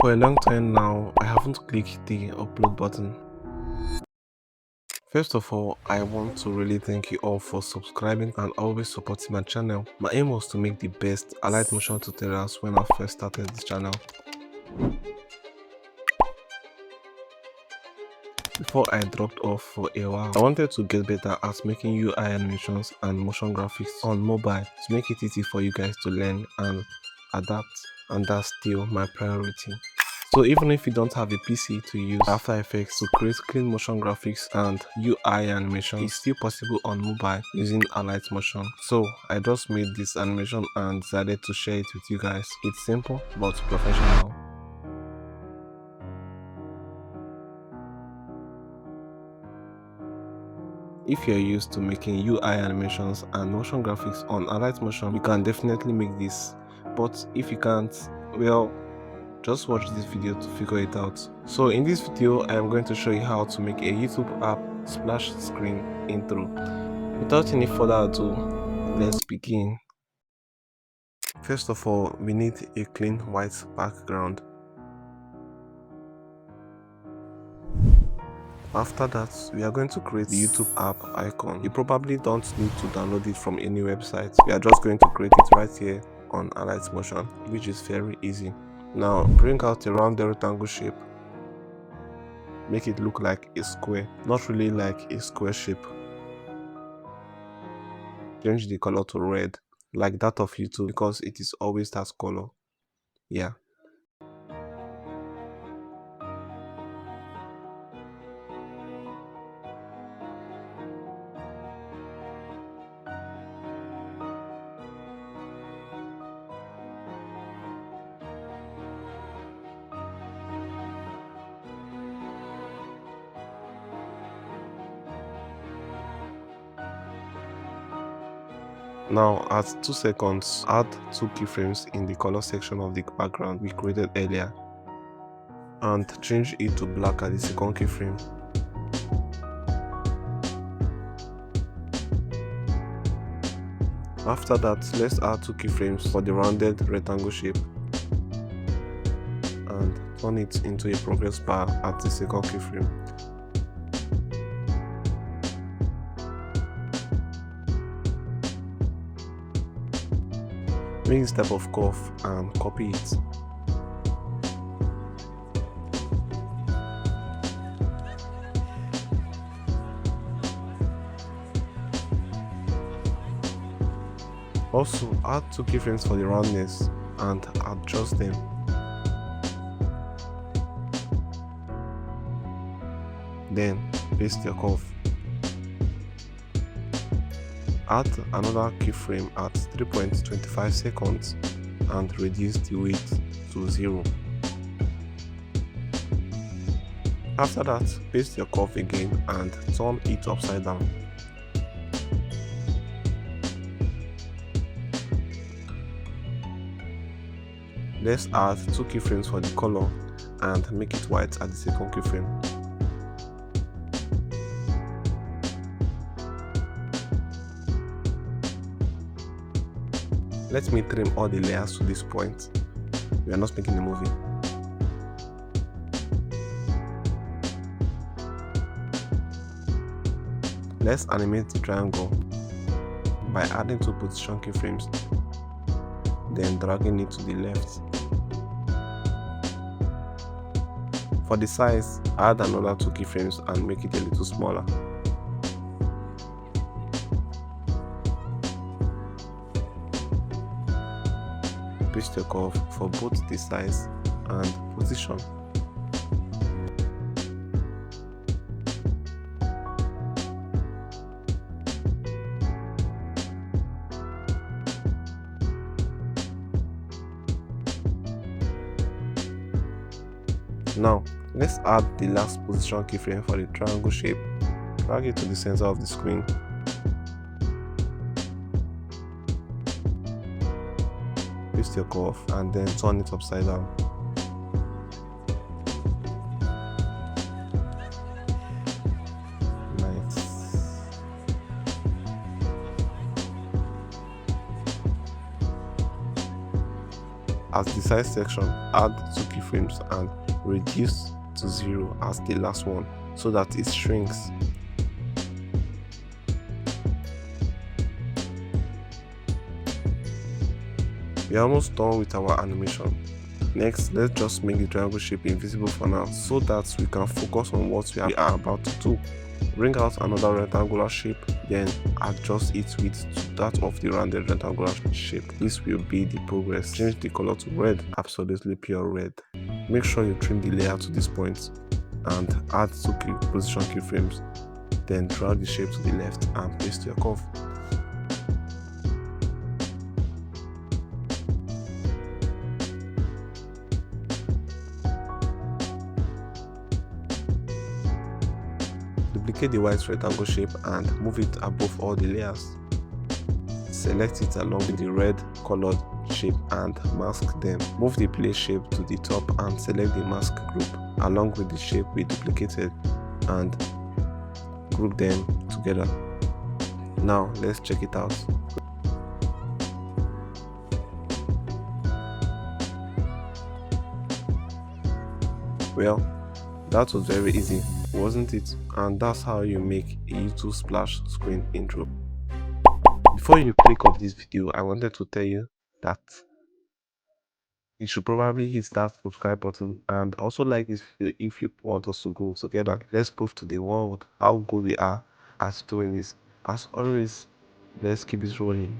For a long time now, I haven't clicked the upload button. First of all, I want to really thank you all for subscribing and always supporting my channel. My aim was to make the best Alight Motion tutorials when I first started this channel. Before I dropped off for a while, I wanted to get better at making UI animations and motion graphics on mobile to make it easy for you guys to learn and adapt, and that's still my priority. So even if you don't have a PC to use After Effects to create clean motion graphics and UI animation, it's still possible on mobile using Alight Motion. So I just made this animation and decided to share it with you guys. It's simple but professional. If you're used to making UI animations and motion graphics on Alight Motion, you can definitely make this. But if you can't, well, just watch this video to figure it out. So in this video, I am going to show you how to make a YouTube app splash screen intro. Without any further ado, let's begin. First of all, we need a clean white background. After that, we are going to create the YouTube app icon. You probably don't need to download it from any website. We are just going to create it right here on Alight Motion, which is very easy. Now bring out a rounded rectangle shape. Make it look like a square, not really like a square shape. Change the color to red, like that of YouTube, because it is always that color. Yeah. Now at 2 seconds, add 2 keyframes in the color section of the background we created earlier and change it to black at the second keyframe. After that, let's add 2 keyframes for the rounded rectangle shape and turn it into a progress bar at the second keyframe. Make this type of curve and copy it. Also, add 2 keyframes for the roundness and adjust them. Then paste your curve. Add another keyframe at 3.25 seconds and reduce the weight to 0. After that, paste your curve again and turn it upside down. Let's add 2 keyframes for the color and make it white at the second keyframe. Let me trim all the layers to this point. We are not making a movie. Let's animate the triangle by adding 2 position keyframes, then dragging it to the left. For the size, add another 2 keyframes and make it a little smaller. Paste your curve for both the size and position. Now, let's add the last position keyframe for the triangle shape. Drag it to the center of the screen. Paste your curve and then turn it upside down. Nice. As the size section, add 2 keyframes and reduce to 0 as the last one so that it shrinks. We are almost done with our animation. Next, let's just make the triangle shape invisible for now so that we can focus on what we are about to do. Bring out another rectangular shape, then adjust its width to that of the rounded rectangular shape. This will be the progress. Change the color to red, absolutely pure red. Make sure you trim the layer to this point and add 2 position keyframes. Then drag the shape to the left and paste your curve. Duplicate the white rectangle shape and move it above all the layers. Select it along with the red colored shape and mask them. Move the play shape to the top and select the mask group along with the shape we duplicated and group them together. Now let's check it out. Well, that was very easy, wasn't it? And that's how you make a YouTube splash screen intro. Before you click off this video, I wanted to tell you that you should probably hit that subscribe button and also like this video if you want us to go together. Let's prove to the world how good we are at doing this. As always, let's keep it rolling.